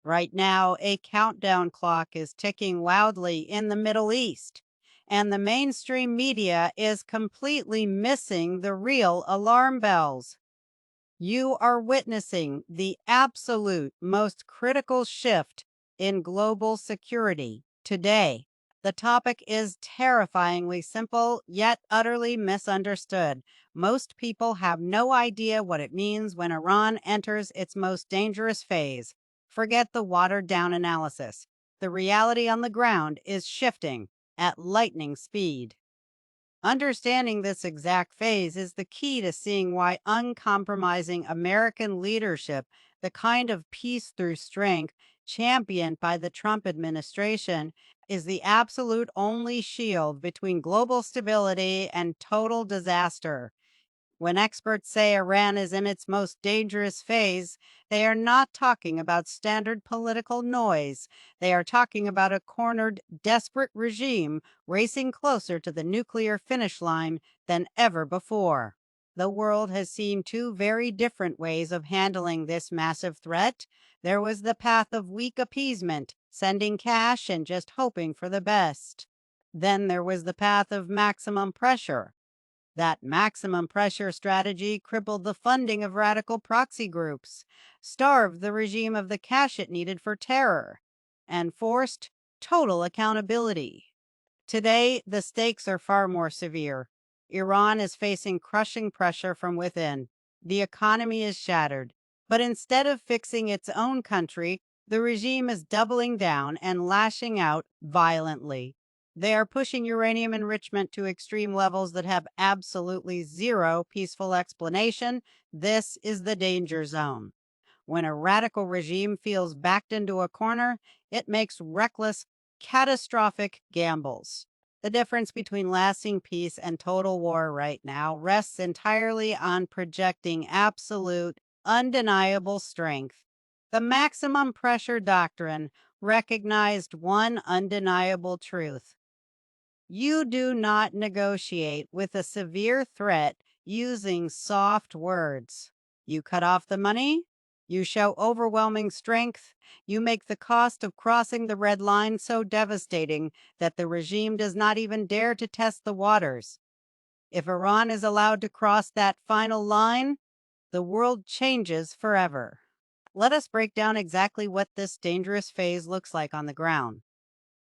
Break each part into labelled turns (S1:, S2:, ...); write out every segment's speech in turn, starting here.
S1: Right now, a countdown clock is ticking loudly in the Middle East, and the mainstream media is completely missing the real alarm bells. You are witnessing the absolute most critical shift in global security today. The topic is terrifyingly simple, yet utterly misunderstood. Most people have no idea what it means when Iran enters its most dangerous phase. Forget the watered down analysis. The reality on the ground is shifting at lightning speed. Understanding this exact phase is the key to seeing why uncompromising American leadership, the kind of peace through strength championed by the Trump administration, is the absolute only shield between global stability and total disaster. When experts say Iran is in its most dangerous phase, they are not talking about standard political noise. They are talking about a cornered, desperate regime racing closer to the nuclear finish line than ever before. The world has seen two very different ways of handling this massive threat. There was the path of weak appeasement, sending cash and just hoping for the best. Then there was the path of maximum pressure. That maximum pressure strategy crippled the funding of radical proxy groups, starved the regime of the cash it needed for terror, and forced total accountability. Today, the stakes are far more severe. Iran is facing crushing pressure from within. The economy is shattered. But instead of fixing its own country, the regime is doubling down and lashing out violently. They are pushing uranium enrichment to extreme levels that have absolutely zero peaceful explanation. This is the danger zone. When a radical regime feels backed into a corner, it makes reckless, catastrophic gambles. The difference between lasting peace and total war right now rests entirely on projecting absolute, undeniable strength. The maximum pressure doctrine recognized one undeniable truth. You do not negotiate with a severe threat using soft words. You cut off the money. You show overwhelming strength. You make the cost of crossing the red line so devastating that the regime does not even dare to test the waters. If Iran is allowed to cross that final line, the world changes forever. Let us break down exactly what this dangerous phase looks like on the ground.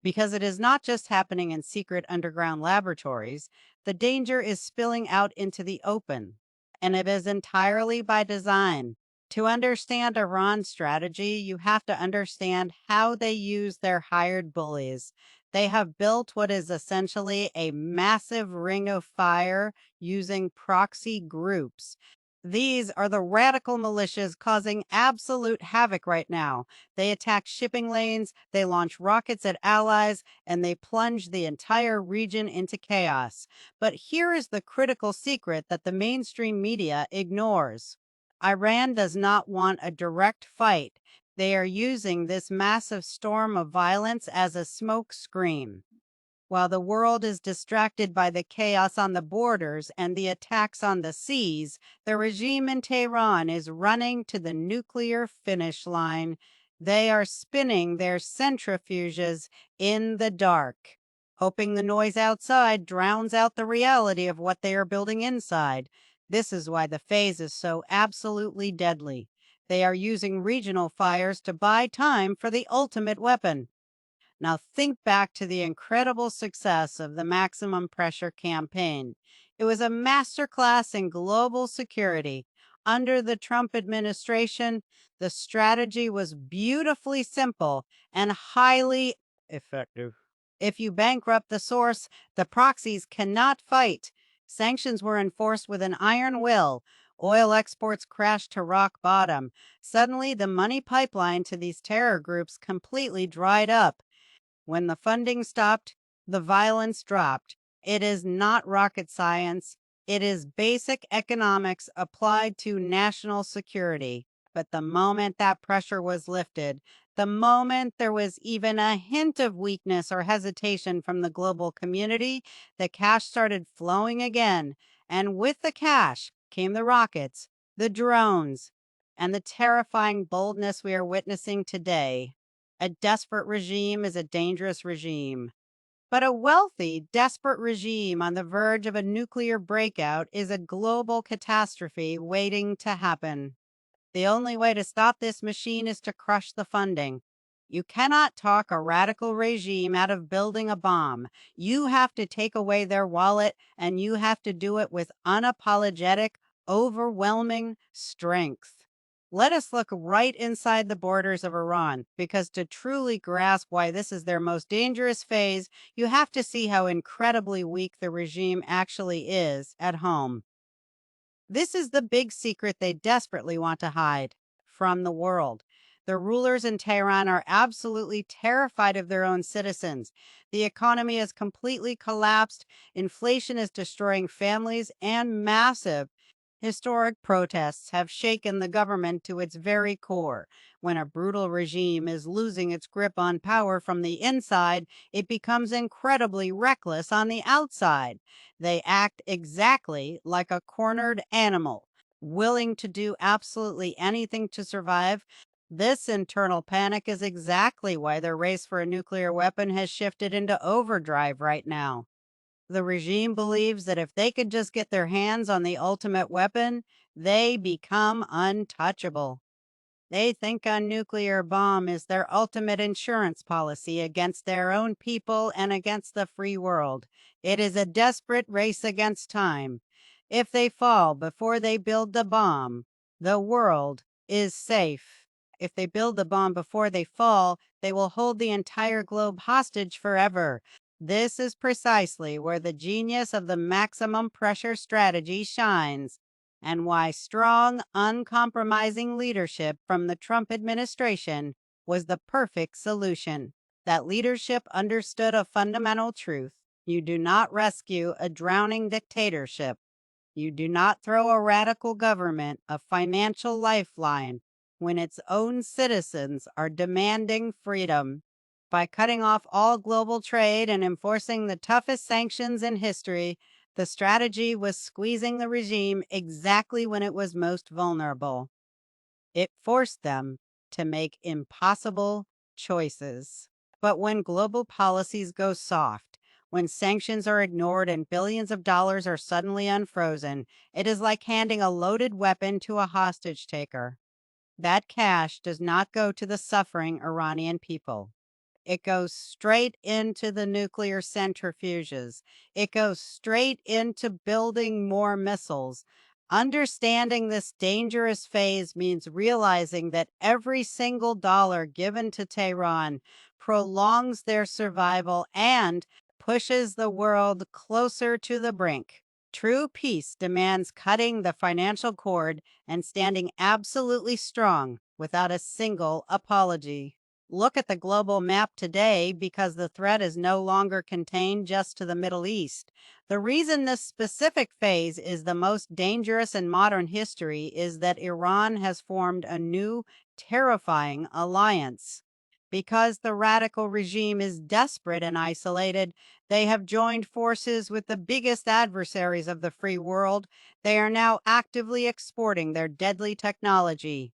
S1: Because it is not just happening in secret underground laboratories, the danger is spilling out into the open, and it is entirely by design. To understand Iran's strategy, you have to understand how they use their hired bullies. They have built what is essentially a massive ring of fire using proxy groups. These are the radical militias causing absolute havoc right now. They attack shipping lanes, they launch rockets at allies, and they plunge the entire region into chaos. But here is the critical secret that the mainstream media ignores. Iran does not want a direct fight. They are using this massive storm of violence as a smoke screen. While the world is distracted by the chaos on the borders and the attacks on the seas, the regime in Tehran is running to the nuclear finish line. They are spinning their centrifuges in the dark, hoping the noise outside drowns out the reality of what they are building inside. This is why the phase is so absolutely deadly. They are using regional fires to buy time for the ultimate weapon. Now think back to the incredible success of the maximum pressure campaign. It was a masterclass in global security. Under the Trump administration, the strategy was beautifully simple and highly effective. If you bankrupt the source, the proxies cannot fight. Sanctions were enforced with an iron will. Oil exports crashed to rock bottom. Suddenly, the money pipeline to these terror groups completely dried up. When the funding stopped, the violence dropped. It is not rocket science. It is basic economics applied to national security. But the moment that pressure was lifted, the moment there was even a hint of weakness or hesitation from the global community, the cash started flowing again. And with the cash came the rockets, the drones, and the terrifying boldness we are witnessing today. A desperate regime is a dangerous regime. But a wealthy, desperate regime on the verge of a nuclear breakout is a global catastrophe waiting to happen. The only way to stop this machine is to crush the funding. You cannot talk a radical regime out of building a bomb. You have to take away their wallet, and you have to do it with unapologetic, overwhelming strength. Let us look right inside the borders of Iran, because to truly grasp why this is their most dangerous phase, you have to see how incredibly weak the regime actually is at home. This is the big secret they desperately want to hide from the world. The rulers in Tehran are absolutely terrified of their own citizens. The economy has completely collapsed. Inflation is destroying families, and massive historic protests have shaken the government to its very core. When a brutal regime is losing its grip on power from the inside, it becomes incredibly reckless on the outside. They act exactly like a cornered animal, willing to do absolutely anything to survive. This internal panic is exactly why their race for a nuclear weapon has shifted into overdrive right now. The regime believes that if they could just get their hands on the ultimate weapon, they become untouchable. They think a nuclear bomb is their ultimate insurance policy against their own people and against the free world. It is a desperate race against time. If they fall before they build the bomb, the world is safe. If they build the bomb before they fall, they will hold the entire globe hostage forever. This is precisely where the genius of the maximum pressure strategy shines, and why strong, uncompromising leadership from the Trump administration was the perfect solution. That leadership understood a fundamental truth. You do not rescue a drowning dictatorship. You do not throw a radical government a financial lifeline when its own citizens are demanding freedom. By cutting off all global trade and enforcing the toughest sanctions in history, the strategy was squeezing the regime exactly when it was most vulnerable. It forced them to make impossible choices. But when global policies go soft, when sanctions are ignored and billions of dollars are suddenly unfrozen, it is like handing a loaded weapon to a hostage taker. That cash does not go to the suffering Iranian people. It goes straight into the nuclear centrifuges. It goes straight into building more missiles. Understanding this dangerous phase means realizing that every single dollar given to Tehran prolongs their survival and pushes the world closer to the brink. True peace demands cutting the financial cord and standing absolutely strong without a single apology. Look at the global map today, because the threat is no longer contained just to the Middle East. The reason this specific phase is the most dangerous in modern history is that Iran has formed a new, terrifying alliance. Because the radical regime is desperate and isolated, they have joined forces with the biggest adversaries of the free world. They are now actively exporting their deadly technology.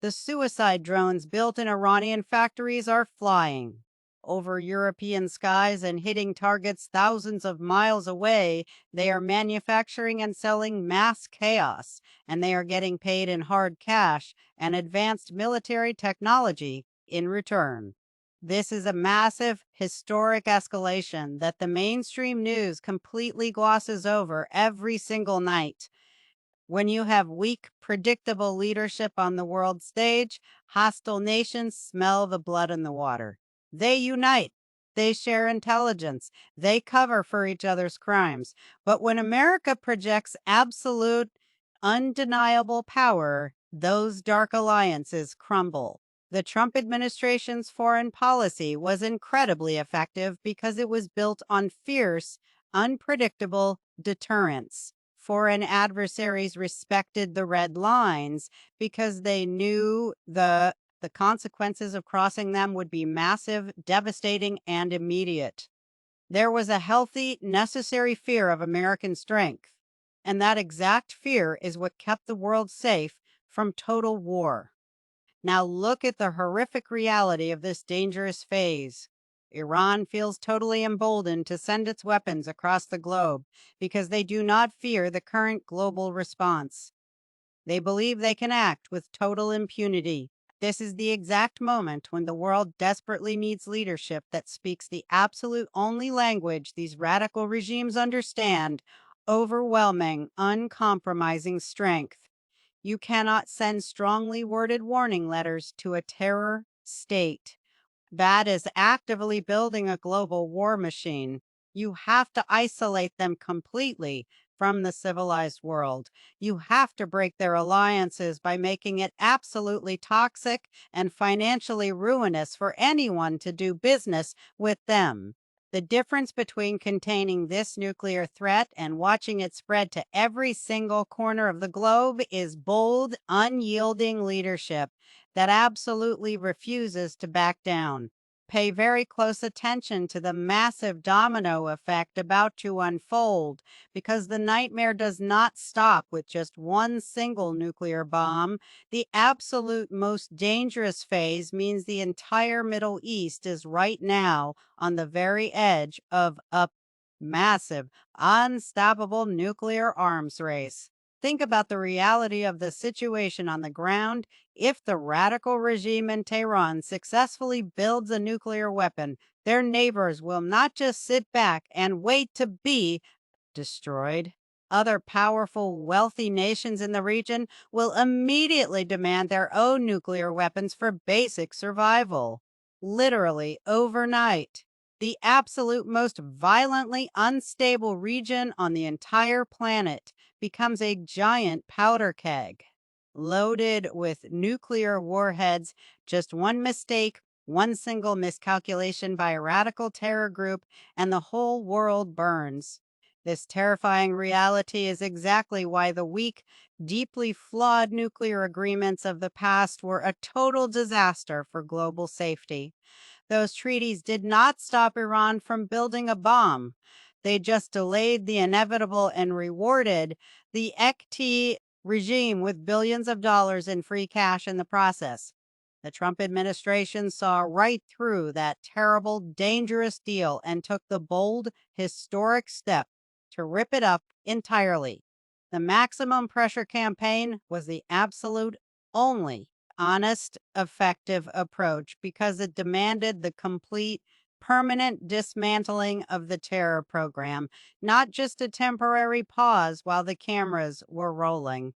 S1: The suicide drones built in Iranian factories are flying over European skies and hitting targets thousands of miles away. They are manufacturing and selling mass chaos, and they are getting paid in hard cash and advanced military technology in return. This is a massive, historic escalation that the mainstream news completely glosses over every single night. When you have weak, predictable leadership on the world stage, hostile nations smell the blood in the water. They unite. They share intelligence. They cover for each other's crimes. But when America projects absolute, undeniable power, those dark alliances crumble. The Trump administration's foreign policy was incredibly effective because it was built on fierce, unpredictable deterrence. Foreign adversaries respected the red lines because they knew the consequences of crossing them would be massive, devastating, and immediate. There was a healthy, necessary fear of American strength, and that exact fear is what kept the world safe from total war. Now look at the horrific reality of this dangerous phase. Iran feels totally emboldened to send its weapons across the globe because they do not fear the current global response. They believe they can act with total impunity. This is the exact moment when the world desperately needs leadership that speaks the absolute only language these radical regimes understand: overwhelming, uncompromising strength. You cannot send strongly worded warning letters to a terror state that is actively building a global war machine. You have to isolate them completely from the civilized world. You have to break their alliances by making it absolutely toxic and financially ruinous for anyone to do business with them. The difference between containing this nuclear threat and watching it spread to every single corner of the globe is bold, unyielding leadership that absolutely refuses to back down. Pay very close attention to the massive domino effect about to unfold, because the nightmare does not stop with just one single nuclear bomb. The absolute most dangerous phase means the entire Middle East is right now on the very edge of a massive, unstoppable nuclear arms race. Think about the reality of the situation on the ground. If the radical regime in Tehran successfully builds a nuclear weapon, their neighbors will not just sit back and wait to be destroyed. Other powerful, wealthy nations in the region will immediately demand their own nuclear weapons for basic survival. Literally overnight. The absolute most violently unstable region on the entire planet becomes a giant powder keg, loaded with nuclear warheads. Just one mistake, one single miscalculation by a radical terror group, and the whole world burns. This terrifying reality is exactly why the weak, deeply flawed nuclear agreements of the past were a total disaster for global safety. Those treaties did not stop Iran from building a bomb. They just delayed the inevitable and rewarded the ECT regime with billions of dollars in free cash in the process. The Trump administration saw right through that terrible, dangerous deal and took the bold, historic step to rip it up entirely. The maximum pressure campaign was the absolute only honest, effective approach because it demanded the complete, permanent dismantling of the terror program, not just a temporary pause while the cameras were rolling.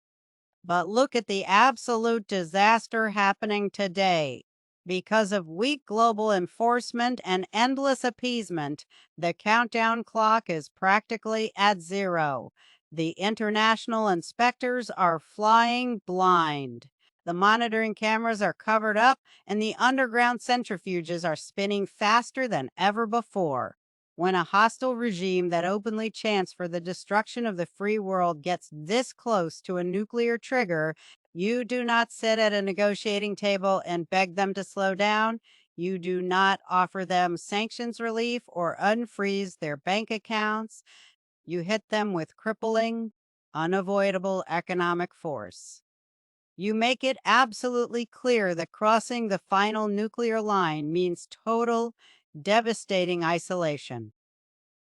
S1: But look at the absolute disaster happening today. Because of weak global enforcement and endless appeasement, the countdown clock is practically at zero. The international inspectors are flying blind. The monitoring cameras are covered up, and the underground centrifuges are spinning faster than ever before. When a hostile regime that openly chants for the destruction of the free world gets this close to a nuclear trigger, you do not sit at a negotiating table and beg them to slow down. You do not offer them sanctions relief or unfreeze their bank accounts. You hit them with crippling, unavoidable economic force. You make it absolutely clear that crossing the final nuclear line means total, devastating isolation.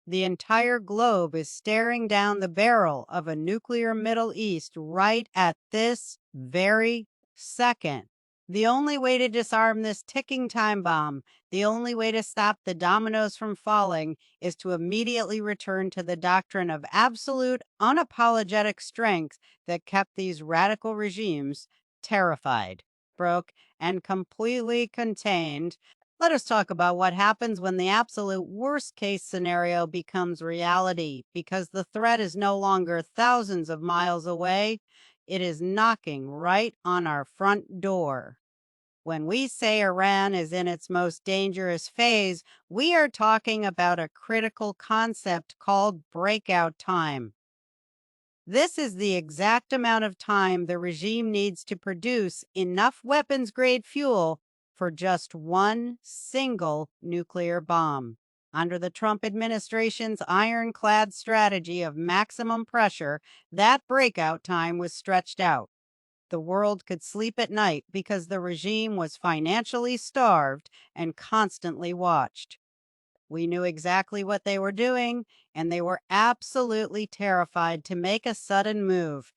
S1: The entire globe is staring down the barrel of a nuclear Middle East right at this very second. The only way to disarm this ticking time bomb, the only way to stop the dominoes from falling, is to immediately return to the doctrine of absolute, unapologetic strength that kept these radical regimes terrified, broke, and completely contained. Let us talk about what happens when the absolute worst case scenario becomes reality, because the threat is no longer thousands of miles away. It is knocking right on our front door. When we say Iran is in its most dangerous phase, we are talking about a critical concept called breakout time. This is the exact amount of time the regime needs to produce enough weapons-grade fuel for just one single nuclear bomb. Under the Trump administration's ironclad strategy of maximum pressure, that breakout time was stretched out. The world could sleep at night because the regime was financially starved and constantly watched. We knew exactly what they were doing, and they were absolutely terrified to make a sudden move.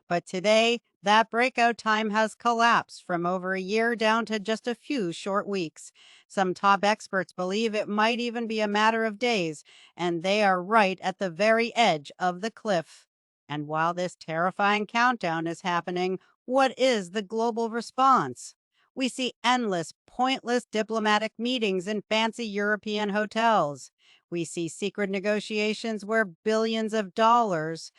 S1: But today, that breakout time has collapsed from over a year down to just a few short weeks. Some top experts believe it might even be a matter of days, and they are right at the very edge of the cliff. And while this terrifying countdown is happening, what is the global response? We see endless, pointless diplomatic meetings in fancy European hotels. We see secret negotiations where billions of dollars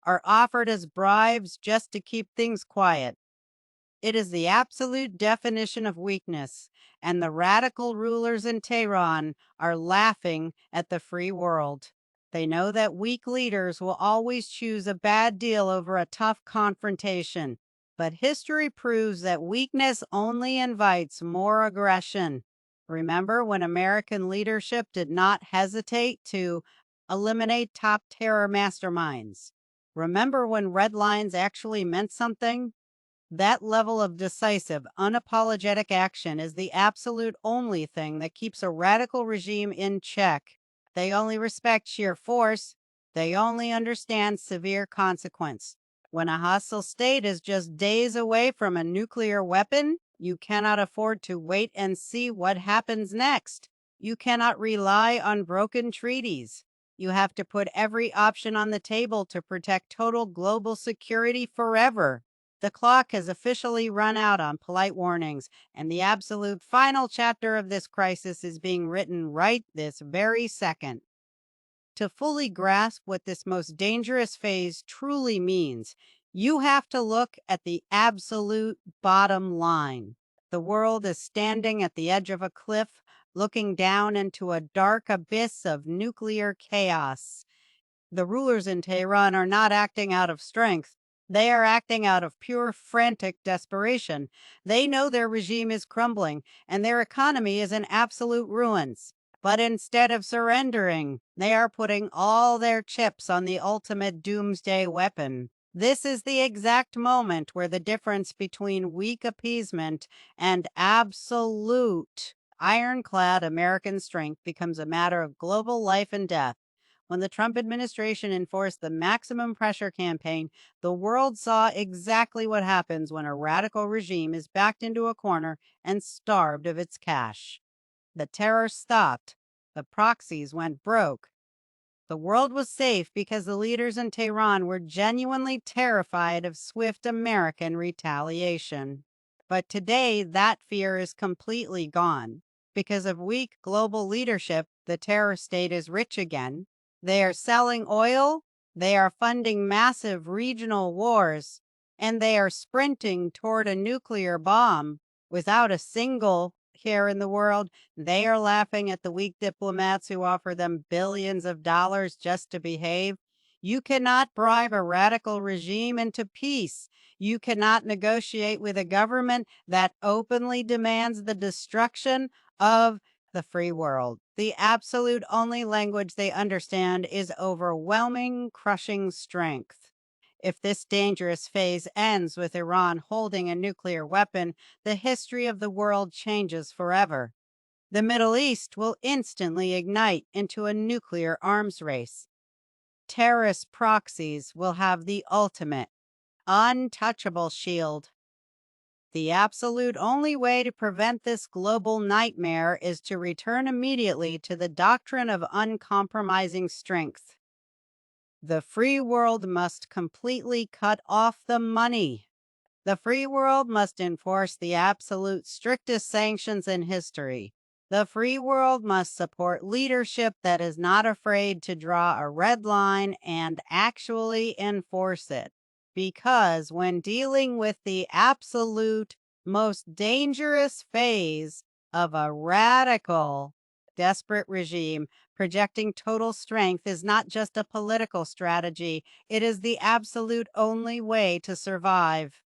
S1: are offered as bribes just to keep things quiet. It is the absolute definition of weakness, and the radical rulers in Tehran are laughing at the free world. They know that weak leaders will always choose a bad deal over a tough confrontation. But history proves that weakness only invites more aggression. Remember when American leadership did not hesitate to eliminate top terror masterminds? Remember when red lines actually meant something? That level of decisive, unapologetic action is the absolute only thing that keeps a radical regime in check. They only respect sheer force. They only understand severe consequence. When a hostile state is just days away from a nuclear weapon, you cannot afford to wait and see what happens next. You cannot rely on broken treaties. You have to put every option on the table to protect total global security forever. The clock has officially run out on polite warnings, and the absolute final chapter of this crisis is being written right this very second. To fully grasp what this most dangerous phase truly means, you have to look at the absolute bottom line. The world is standing at the edge of a cliff, looking down into a dark abyss of nuclear chaos. The rulers in Tehran are not acting out of strength. They are acting out of pure frantic desperation. They know their regime is crumbling and their economy is in absolute ruins. But instead of surrendering, they are putting all their chips on the ultimate doomsday weapon. This is the exact moment where the difference between weak appeasement and absolute ironclad American strength becomes a matter of global life and death. When the Trump administration enforced the maximum pressure campaign, the world saw exactly what happens when a radical regime is backed into a corner and starved of its cash. The terror stopped. The proxies went broke. The world was safe because the leaders in Tehran were genuinely terrified of swift American retaliation. But today, that fear is completely gone. Because of weak global leadership, the terror state is rich again. They are selling oil, they are funding massive regional wars, and they are sprinting toward a nuclear bomb without a single care in the world. They are laughing at the weak diplomats who offer them billions of dollars just to behave. You cannot bribe a radical regime into peace. You cannot negotiate with a government that openly demands the destruction of the free world. The absolute only language they understand is overwhelming, crushing strength. If this dangerous phase ends with Iran holding a nuclear weapon, the history of the world changes forever. The Middle East will instantly ignite into a nuclear arms race. Terrorist proxies will have the ultimate, untouchable shield. The absolute only way to prevent this global nightmare is to return immediately to the doctrine of uncompromising strength. The free world must completely cut off the money. The free world must enforce the absolute strictest sanctions in history. The free world must support leadership that is not afraid to draw a red line and actually enforce it. Because when dealing with the absolute most dangerous phase of a radical, desperate regime, projecting total strength is not just a political strategy, it is the absolute only way to survive.